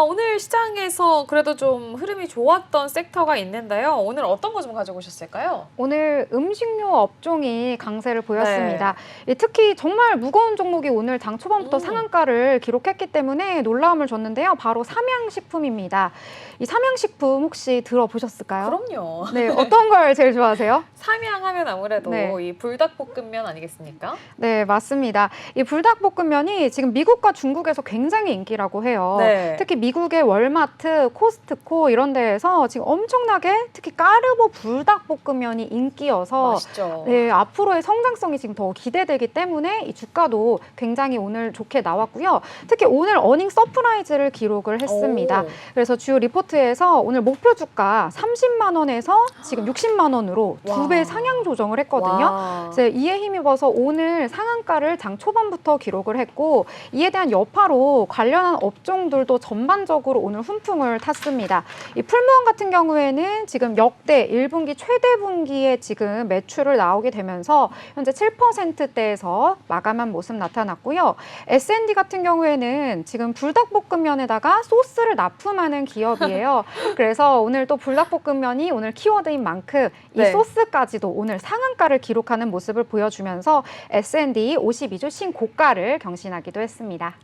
오늘 시장에서 그래도 좀 흐름이 좋았던 섹터가 있는데요. 오늘 어떤 거 좀 가져오셨을까요? 오늘 음식료 업종이 강세를 보였습니다. 특히 정말 무거운 종목이 오늘 장 초반부터 상한가를 기록했기 때문에 놀라움을 줬는데요. 바로 삼양식품입니다. 이 삼양식품 혹시 들어보셨을까요? 그럼요. 네, 어떤 걸 제일 좋아하세요? 삼양하면 아무래도 네. 이 불닭볶음 불닭볶음면 아니겠습니까? 네, 맞습니다. 이 불닭볶음면이 지금 미국과 중국에서 굉장히 인기라고 해요. 네. 특히 미국의 월마트, 코스트코 이런 데에서 지금 엄청나게 특히 까르보 불닭볶음면이 인기여서 맛있죠. 네, 앞으로의 성장성이 지금 더 기대되기 때문에 이 주가도 굉장히 오늘 좋게 나왔고요. 특히 오늘 어닝 서프라이즈를 기록을 했습니다. 오. 그래서 주요 리포트에서 오늘 목표 주가 30만 원에서 지금 60만 원으로 와. 2배 상향 조정을 했거든요. 와. 그래서 이에 힘입어서 오늘 상한가를 장 초반부터 기록을 했고 이에 대한 여파로 관련한 업종들도 전반적으로 오늘 훈풍을 탔습니다. 이 풀무원 같은 경우에는 지금 역대 1분기 최대 분기에 지금 매출을 나오게 되면서 현재 7%대에서 마감한 모습 나타났고요. S&D 같은 경우에는 지금 불닭볶음면에다가 소스를 납품하는 기업이에요. 그래서 오늘 또 불닭볶음면이 오늘 키워드인 만큼 이 네. 소스까지도 오늘 상한가를 기록하는 모습을 보여주면서 S&D 52주 신고가를 경신하기도 했습니다.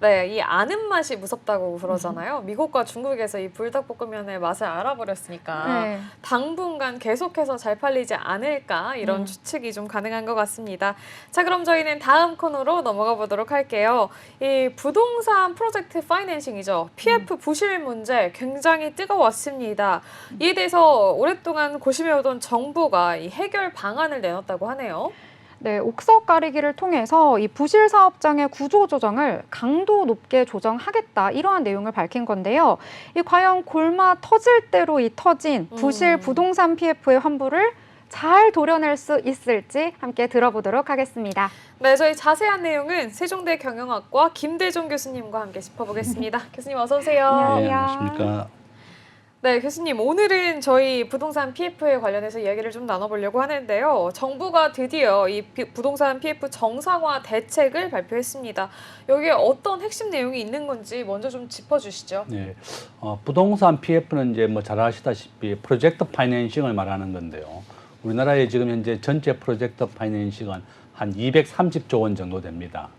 네, 이 아는 맛이 무섭다고 그러잖아요. 미국과 중국에서 이 불닭볶음면의 맛을 알아버렸으니까 네. 당분간 계속해서 잘 팔리지 않을까 이런 추측이 좀 가능한 것 같습니다. 자, 그럼 저희는 다음 코너로 넘어가 보도록 할게요. 이 부동산 프로젝트 파이낸싱이죠. PF 부실 문제 굉장히 뜨거웠습니다. 이에 대해서 오랫동안 고심해오던 정부가 이 해결 방안을 내놨다고 하네요. 네, 옥석 가리기를 통해서 이 부실 사업장의 구조 조정을 강도 높게 조정하겠다 이러한 내용을 밝힌 건데요. 이 과연 골마 터질 대로 이 터진 부실 부동산 PF의 환부를 잘 도려낼 수 있을지 함께 들어보도록 하겠습니다. 네, 저희 자세한 내용은 세종대 경영학과 김대종 교수님과 함께 짚어보겠습니다. 교수님 어서 오세요. 안녕하세요. 네, 안녕하십니까. 네, 교수님 오늘은 저희 부동산 PF에 관련해서 이야기를 좀 나눠보려고 하는데요. 정부가 드디어 이 부동산 PF 정상화 대책을 발표했습니다. 여기에 어떤 핵심 내용이 있는 건지 먼저 좀 짚어주시죠. 네, 부동산 PF는 이제 뭐 잘 아시다시피 프로젝트 파이낸싱을 말하는 건데요. 우리나라의 지금 현재 전체 프로젝트 파이낸싱은 한 230조 원 정도 됩니다.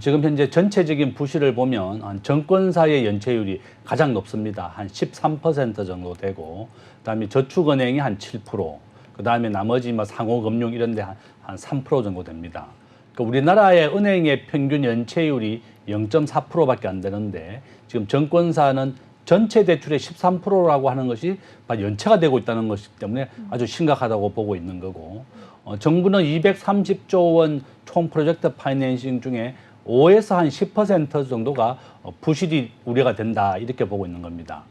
지금 현재 전체적인 부실을 보면 정권사의 연체율이 가장 높습니다. 한 13% 정도 되고, 그다음에 저축은행이 한 7%, 그다음에 나머지 뭐 상호금융 이런 데 한 3% 정도 됩니다. 그러니까 우리나라의 은행의 평균 연체율이 0.4%밖에 안 되는데 지금 정권사는 전체 대출의 13%라고 하는 것이 연체가 되고 있다는 것이기 때문에 아주 심각하다고 보고 있는 거고, 정부는 230조 원 총 프로젝트 파이낸싱 중에 5에서 한 10% 정도가 부실이 우려가 된다 이렇게 보고 있는 겁니다.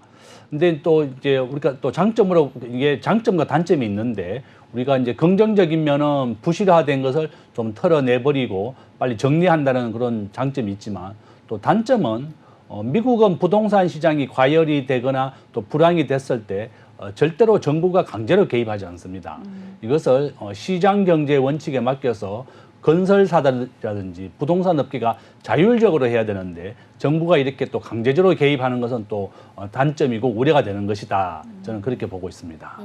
근데 또 이제 우리가 또 장점으로 이게 장점과 단점이 있는데 우리가 이제 긍정적인 면은 부실화된 것을 좀 털어내버리고 빨리 정리한다는 그런 장점이 있지만 또 단점은 미국은 부동산 시장이 과열이 되거나 또 불황이 됐을 때 절대로 정부가 강제로 개입하지 않습니다. 이것을 시장 경제 원칙에 맡겨서 건설사라든지 부동산 업계가 자율적으로 해야 되는데 정부가 이렇게 또 강제적으로 개입하는 것은 또 단점이고 우려가 되는 것이다. 저는 그렇게 보고 있습니다.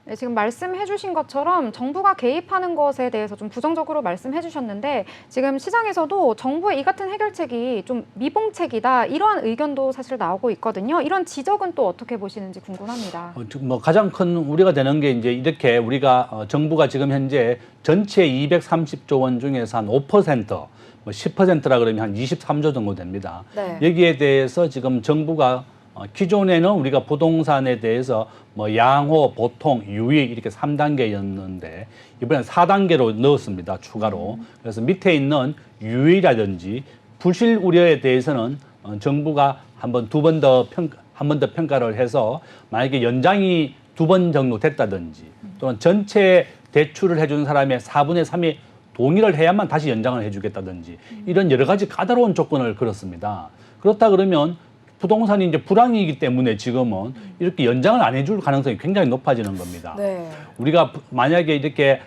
네, 지금 말씀해 주신 것처럼 정부가 개입하는 것에 대해서 좀 부정적으로 말씀해 주셨는데 지금 시장에서도 정부의 이 같은 해결책이 좀 미봉책이다 이러한 의견도 사실 나오고 있거든요. 이런 지적은 또 어떻게 보시는지 궁금합니다. 뭐 가장 큰 우려가 되는 게 이제 이렇게 우리가 정부가 지금 현재 전체 230조 원 중에서 한 5%, 뭐 10%라 그러면 한 23조 정도 됩니다. 네. 여기에 대해서 지금 정부가 기존에는 우리가 부동산에 대해서 뭐 양호, 보통, 유의 이렇게 3단계였는데 이번엔 4단계로 넣었습니다. 추가로. 그래서 밑에 있는 유의라든지 부실 우려에 대해서는 정부가 한 번 더 평가를 해서 만약에 연장이 2번 정도 됐다든지 또는 전체 대출을 해준 사람의 4분의 3이 동의를 해야만 다시 연장을 해주겠다든지 이런 여러 가지 까다로운 조건을 걸었습니다. 그렇다 그러면 부동산이 이제 불황이기 때문에 지금은 이렇게 연장을 안 해줄 가능성이 굉장히 높아지는 겁니다. 네. 우리가 만약에 이렇게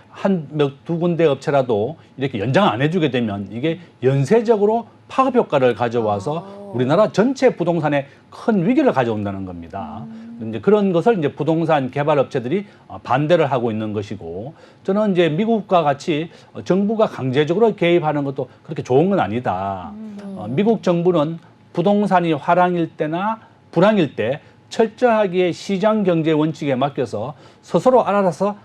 두 군데 업체라도 이렇게 연장을 안 해주게 되면 이게 연쇄적으로 파급 효과를 가져와서 우리나라 전체 부동산에 큰 위기를 가져온다는 겁니다. 이제 그런 것을 이제 부동산 개발 업체들이 반대를 하고 있는 것이고, 저는 이제 미국과 같이 정부가 강제적으로 개입하는 것도 그렇게 좋은 건 아니다. 미국 정부는 부동산이 화랑일 때나 불황일 때 철저하게 시장 경제 원칙에 맡겨서 스스로 알아서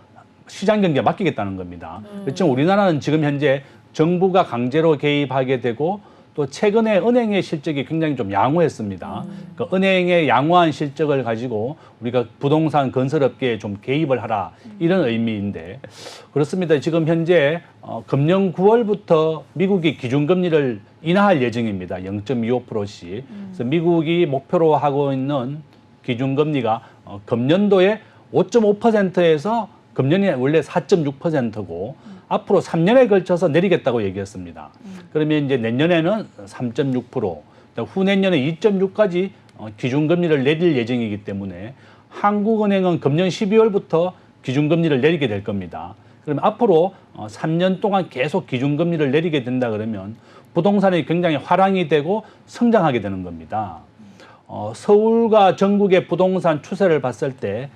시장 경제에 맡기겠다는 겁니다. 그렇지만 우리나라는 지금 현재 정부가 강제로 개입하게 되고 또 최근에 은행의 실적이 굉장히 좀 양호했습니다. 그 은행의 양호한 실적을 가지고 우리가 부동산 건설업계에 좀 개입을 하라 이런 의미인데 그렇습니다. 지금 현재 금년 9월부터 미국이 기준금리를 인하할 예정입니다. 0.25%씩. 그래서 미국이 목표로 하고 있는 기준금리가 금년도에 5.5%에서 금년에 원래 4.6%고 앞으로 3년에 걸쳐서 내리겠다고 얘기했습니다. 그러면 이제 내년에는 3.6%, 후내년에 2.6까지 기준금리를 내릴 예정이기 때문에 한국은행은 금년 12월부터 기준금리를 내리게 될 겁니다. 그러면 앞으로 3년 동안 계속 기준금리를 내리게 된다 그러면 부동산이 굉장히 화랑이 되고 성장하게 되는 겁니다. 서울과 전국의 부동산 추세를 봤을 때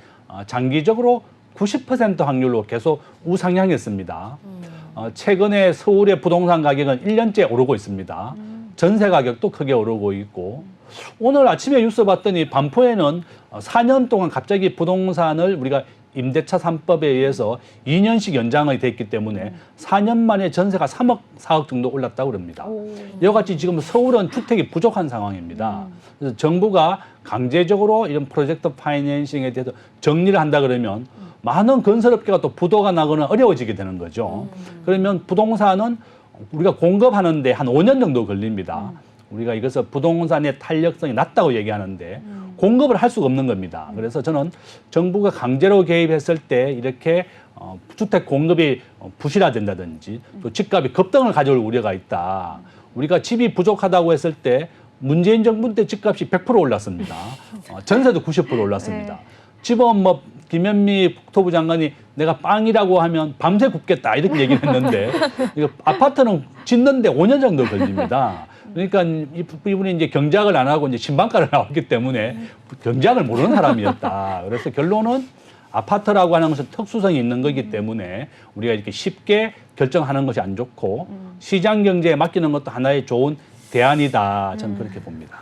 장기적으로 90% 확률로 계속 우상향했습니다. 최근에 서울의 부동산 가격은 1년째 오르고 있습니다. 전세 가격도 크게 오르고 있고 오늘 아침에 뉴스 봤더니 반포에는 4년 동안 갑자기 부동산을 우리가 임대차 3법에 의해서 2년씩 연장이 됐기 때문에 4년 만에 전세가 3억, 4억 정도 올랐다고 그럽니다. 이와 같이 지금 서울은 주택이 부족한 상황입니다. 그래서 정부가 강제적으로 이런 프로젝트 파이낸싱에 대해서 정리를 한다 그러면 많은 건설업계가 또 부도가 나거나 어려워지게 되는 거죠. 그러면 부동산은 우리가 공급하는데 한 5년 정도 걸립니다. 우리가 이것을 부동산의 탄력성이 낮다고 얘기하는데 공급을 할 수가 없는 겁니다. 그래서 저는 정부가 강제로 개입했을 때 이렇게 주택 공급이 부실화된다든지 또 집값이 급등을 가져올 우려가 있다. 우리가 집이 부족하다고 했을 때 문재인 정부 때 집값이 100% 올랐습니다. 전세도 90% 올랐습니다. 집은 뭐 김현미 국토부 장관이 내가 빵이라고 하면 밤새 굽겠다 이렇게 얘기를 했는데 이거 아파트는 짓는데 5년 정도 걸립니다. 그러니까 이분이 이제 경작을 안 하고 이제 신방가를 나왔기 때문에 경작을 모르는 사람이었다. 그래서 결론은 아파트라고 하는 것은 특수성이 있는 거기 때문에 우리가 이렇게 쉽게 결정하는 것이 안 좋고 시장 경제에 맡기는 것도 하나의 좋은 대안이다. 저는 그렇게 봅니다.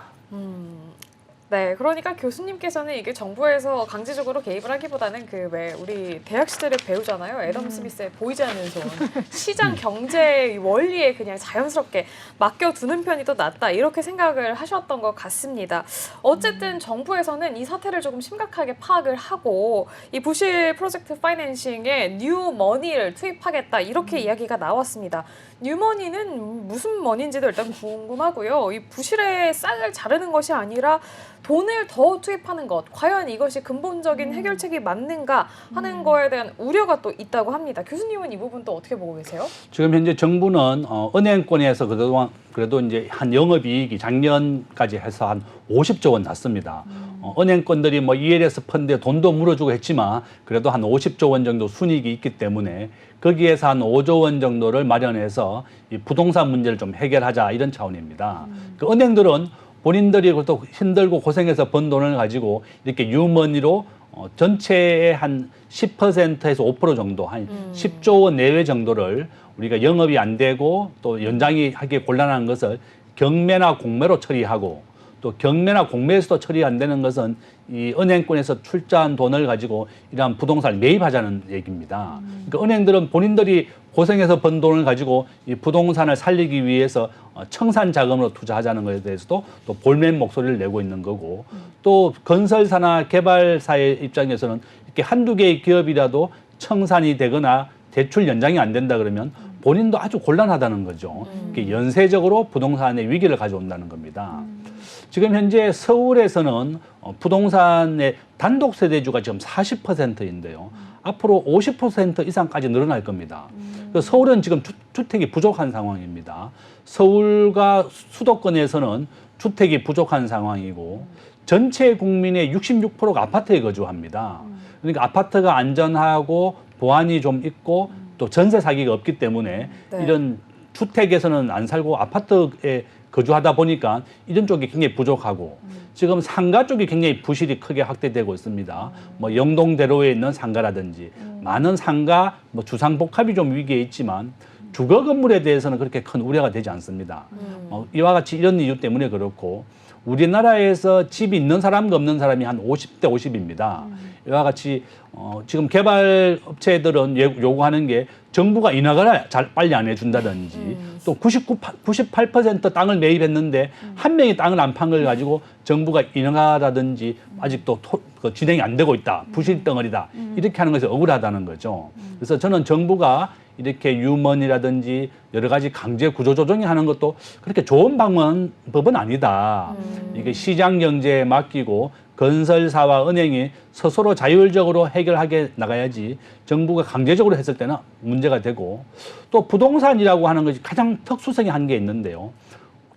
네, 그러니까 교수님께서는 이게 정부에서 강제적으로 개입을 하기보다는 그 왜 우리 대학 시절에 배우잖아요. 애덤 스미스의 보이지 않는 손. 시장 경제 원리에 그냥 자연스럽게 맡겨두는 편이 더 낫다. 이렇게 생각을 하셨던 것 같습니다. 어쨌든 정부에서는 이 사태를 조금 심각하게 파악을 하고 이 부실 프로젝트 파이낸싱에 뉴 머니를 투입하겠다. 이렇게 이야기가 나왔습니다. 뉴머니는 무슨 머니인지도 일단 궁금하고요. 이 부실의 싹을 자르는 것이 아니라 돈을 더 투입하는 것, 과연 이것이 근본적인 해결책이 맞는가 하는 거에 대한 우려가 또 있다고 합니다. 교수님은 이 부분 또 어떻게 보고 계세요? 지금 현재 정부는 은행권에서 그래도 이제 한 영업이익이 작년까지 해서 한 50조 원 났습니다. 은행권들이 뭐 ELS 펀드에 돈도 물어주고 했지만 그래도 한 50조 원 정도 순이익이 있기 때문에 거기에서 한 5조 원 정도를 마련해서 이 부동산 문제를 좀 해결하자 이런 차원입니다. 그 은행들은 본인들이 또 힘들고 고생해서 번 돈을 가지고 이렇게 유머니로 전체의 한 10%에서 5% 정도, 한 10조 원 내외 정도를 우리가 영업이 안 되고 또 연장이 하기 곤란한 것을 경매나 공매로 처리하고 또 경매나 공매에서도 처리 안 되는 것은 이 은행권에서 출자한 돈을 가지고 이러한 부동산을 매입하자는 얘기입니다. 그러니까 은행들은 본인들이 고생해서 번 돈을 가지고 이 부동산을 살리기 위해서 청산 자금으로 투자하자는 것에 대해서도 또 볼멘 목소리를 내고 있는 거고 또 건설사나 개발사의 입장에서는 이렇게 한두 개의 기업이라도 청산이 되거나 대출 연장이 안 된다 그러면 본인도 아주 곤란하다는 거죠. 이렇게 연쇄적으로 부동산의 위기를 가져온다는 겁니다. 지금 현재 서울에서는 부동산의 단독 세대주가 지금 40%인데요. 앞으로 50% 이상까지 늘어날 겁니다. 그래서 서울은 지금 주택이 부족한 상황입니다. 서울과 수도권에서는 주택이 부족한 상황이고 전체 국민의 66%가 아파트에 거주합니다. 그러니까 아파트가 안전하고 보안이 좀 있고 또 전세 사기가 없기 때문에 네. 이런 주택에서는 안 살고 아파트에 거주하다 보니까 이런 쪽이 굉장히 부족하고 지금 상가 쪽이 굉장히 부실이 크게 확대되고 있습니다. 뭐 영동대로에 있는 상가라든지 많은 상가, 뭐 주상복합이 좀 위기에 있지만 주거 건물에 대해서는 그렇게 큰 우려가 되지 않습니다. 이와 같이 이런 이유 때문에 그렇고 우리나라에서 집이 있는 사람과 없는 사람이 한 50대 50입니다. 이와 같이 지금 개발 업체들은 요구하는 게 정부가 인허가를 빨리 안 해준다든지 또 98% 땅을 매입했는데 한 명이 땅을 안 판 걸 가지고 정부가 인허가라든지 아직도 진행이 안 되고 있다. 부실 덩어리다. 이렇게 하는 것이 억울하다는 거죠. 그래서 저는 정부가 이렇게 유먼이라든지 여러 가지 강제 구조 조정이 하는 것도 그렇게 좋은 방법은 아니다. 이게 시장 경제에 맡기고 건설사와 은행이 스스로 자율적으로 해결하게 나가야지 정부가 강제적으로 했을 때는 문제가 되고 또 부동산이라고 하는 것이 가장 특수성이 한 게 있는데요.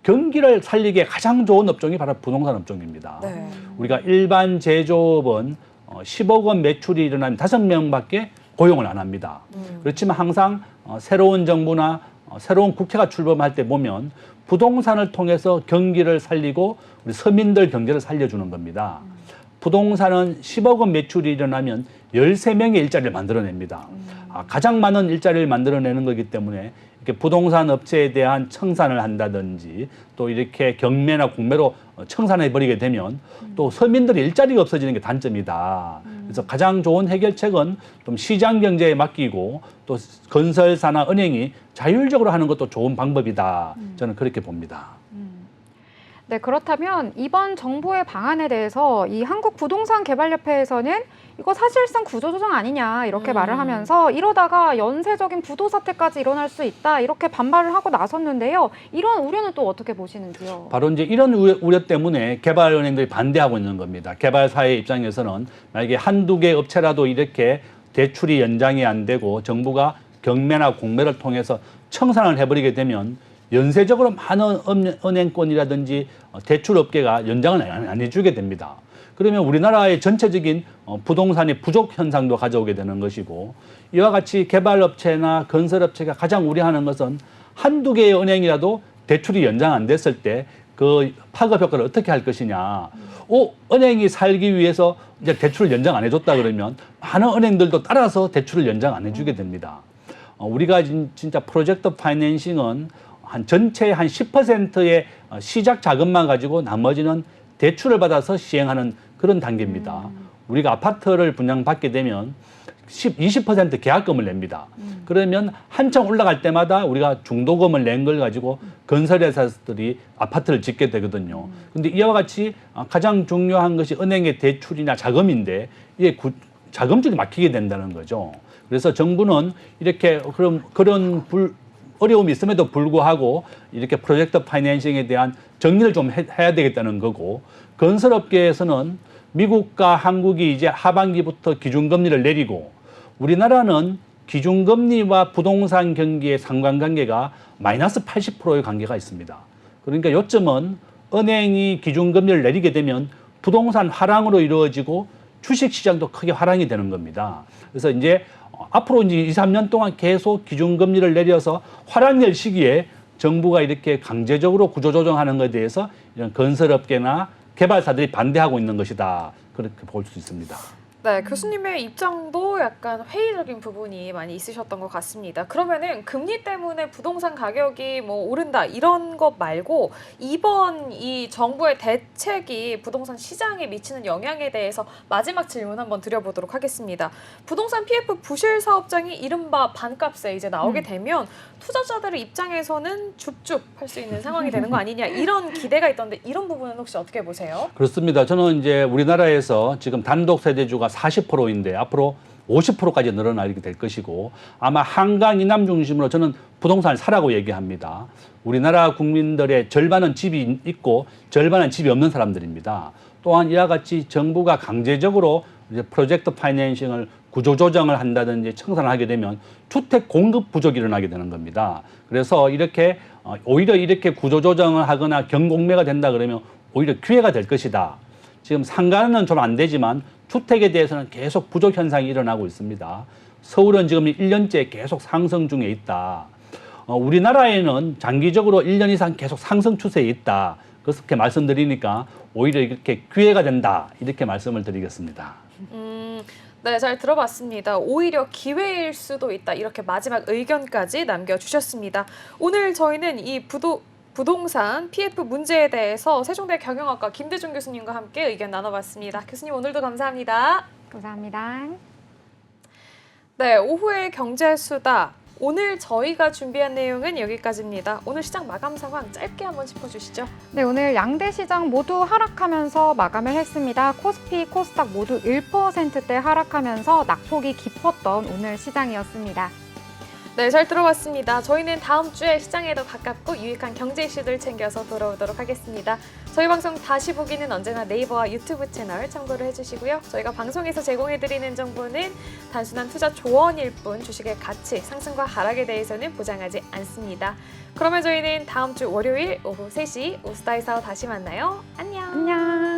경기를 살리기에 가장 좋은 업종이 바로 부동산 업종입니다. 네. 우리가 일반 제조업은 10억 원 매출이 일어나면 5명밖에 고용을 안 합니다. 그렇지만 항상 새로운 정부나 새로운 국회가 출범할 때 보면 부동산을 통해서 경기를 살리고 우리 서민들 경제를 살려주는 겁니다. 부동산은 10억 원 매출이 일어나면 13명의 일자리를 만들어냅니다. 가장 많은 일자리를 만들어내는 거기 때문에 이렇게 부동산 업체에 대한 청산을 한다든지 또 이렇게 경매나 공매로 청산해 버리게 되면 또 서민들이 일자리가 없어지는 게 단점이다. 그래서 가장 좋은 해결책은 좀 시장 경제에 맡기고 또 건설사나 은행이 자율적으로 하는 것도 좋은 방법이다. 저는 그렇게 봅니다. 네, 그렇다면 이번 정부의 방안에 대해서 이 한국부동산개발협회에서는 이거 사실상 구조조정 아니냐 이렇게 말을 하면서 이러다가 연쇄적인 부도 사태까지 일어날 수 있다 이렇게 반발을 하고 나섰는데요. 이런 우려는 또 어떻게 보시는지요? 바로 이제 이런 우려 때문에 개발은행들이 반대하고 있는 겁니다. 개발사의 입장에서는 만약에 한두 개 업체라도 이렇게 대출이 연장이 안 되고 정부가 경매나 공매를 통해서 청산을 해버리게 되면 연쇄적으로 많은 은행권이라든지 대출업계가 연장을 안 해주게 됩니다. 그러면 우리나라의 전체적인 부동산의 부족 현상도 가져오게 되는 것이고 이와 같이 개발업체나 건설업체가 가장 우려하는 것은 한두 개의 은행이라도 대출이 연장 안 됐을 때 그 파급 효과를 어떻게 할 것이냐. 은행이 살기 위해서 이제 대출을 연장 안 해줬다 그러면 많은 은행들도 따라서 대출을 연장 안 해주게 됩니다. 우리가 진짜 프로젝트 파이낸싱은 한 전체의 한 10%의 시작 자금만 가지고 나머지는 대출을 받아서 시행하는 그런 단계입니다. 우리가 아파트를 분양받게 되면 20% 계약금을 냅니다. 그러면 한참 올라갈 때마다 우리가 중도금을 낸 걸 가지고 건설회사들이 아파트를 짓게 되거든요. 그런데 이와 같이 가장 중요한 것이 은행의 대출이나 자금인데 이게 자금줄이 막히게 된다는 거죠. 그래서 정부는 이렇게 그런 어려움이 있음에도 불구하고 이렇게 프로젝트 파이낸싱에 대한 정리를 좀 해야 되겠다는 거고 건설업계에서는 미국과 한국이 이제 하반기부터 기준금리를 내리고 우리나라는 기준금리와 부동산 경기의 상관관계가 마이너스 80%의 관계가 있습니다. 그러니까 요점은 은행이 기준금리를 내리게 되면 부동산 하락으로 이루어지고 주식시장도 크게 하락이 되는 겁니다. 그래서 이제 앞으로 이제 2, 3년 동안 계속 기준금리를 내려서 하락될 시기에 정부가 이렇게 강제적으로 구조조정하는 것에 대해서 이런 건설업계나 개발사들이 반대하고 있는 것이다. 그렇게 볼 수 있습니다. 네, 교수님의 입장도 약간 회의적인 부분이 많이 있으셨던 것 같습니다. 그러면은 금리 때문에 부동산 가격이 뭐 오른다 이런 것 말고 이번 이 정부의 대책이 부동산 시장에 미치는 영향에 대해서 마지막 질문 한번 드려보도록 하겠습니다. 부동산 PF 부실 사업장이 이른바 반값에 이제 나오게 되면 투자자들의 입장에서는 줍줍 할 수 있는 상황이 되는 거 아니냐 이런 기대가 있던데 이런 부분은 혹시 어떻게 보세요? 그렇습니다. 저는 이제 우리나라에서 지금 단독 세대주가 40%인데 앞으로 50%까지 늘어나게 될 것이고 아마 한강 이남 중심으로 저는 부동산을 사라고 얘기합니다. 우리나라 국민들의 절반은 집이 있고 절반은 집이 없는 사람들입니다. 또한 이와 같이 정부가 강제적으로 이제 프로젝트 파이낸싱을 구조조정을 한다든지 청산을 하게 되면 주택 공급 부족이 일어나게 되는 겁니다. 그래서 이렇게 오히려 이렇게 구조조정을 하거나 경공매가 된다 그러면 오히려 기회가 될 것이다. 지금 상가는 좀 안 되지만 주택에 대해서는 계속 부족 현상이 일어나고 있습니다. 서울은 지금 1년째 계속 상승 중에 있다. 우리나라에는 장기적으로 1년 이상 계속 상승 추세에 있다. 그렇게 말씀드리니까 오히려 이렇게 기회가 된다. 이렇게 말씀을 드리겠습니다. 네, 잘 들어봤습니다. 오히려 기회일 수도 있다. 이렇게 마지막 의견까지 남겨주셨습니다. 오늘 저희는 이 부동산 PF 문제에 대해서 세종대 경영학과 김대중 교수님과 함께 의견 나눠봤습니다. 교수님 오늘도 감사합니다. 감사합니다. 네, 오후의 경제수다. 오늘 저희가 준비한 내용은 여기까지입니다. 오늘 시장 마감 상황 짧게 한번 짚어주시죠. 네, 오늘 양대 시장 모두 하락하면서 마감을 했습니다. 코스피, 코스닥 모두 1%대 하락하면서 낙폭이 깊었던 오늘 시장이었습니다. 네, 잘 들어봤습니다. 저희는 다음 주에 시장에 더 가깝고 유익한 경제 이슈들 챙겨서 돌아오도록 하겠습니다. 저희 방송 다시 보기는 언제나 네이버와 유튜브 채널 참고를 해주시고요. 저희가 방송에서 제공해드리는 정보는 단순한 투자 조언일 뿐 주식의 가치, 상승과 하락에 대해서는 보장하지 않습니다. 그러면 저희는 다음 주 월요일 오후 3시 우스다에서 다시 만나요. 안녕. 안녕.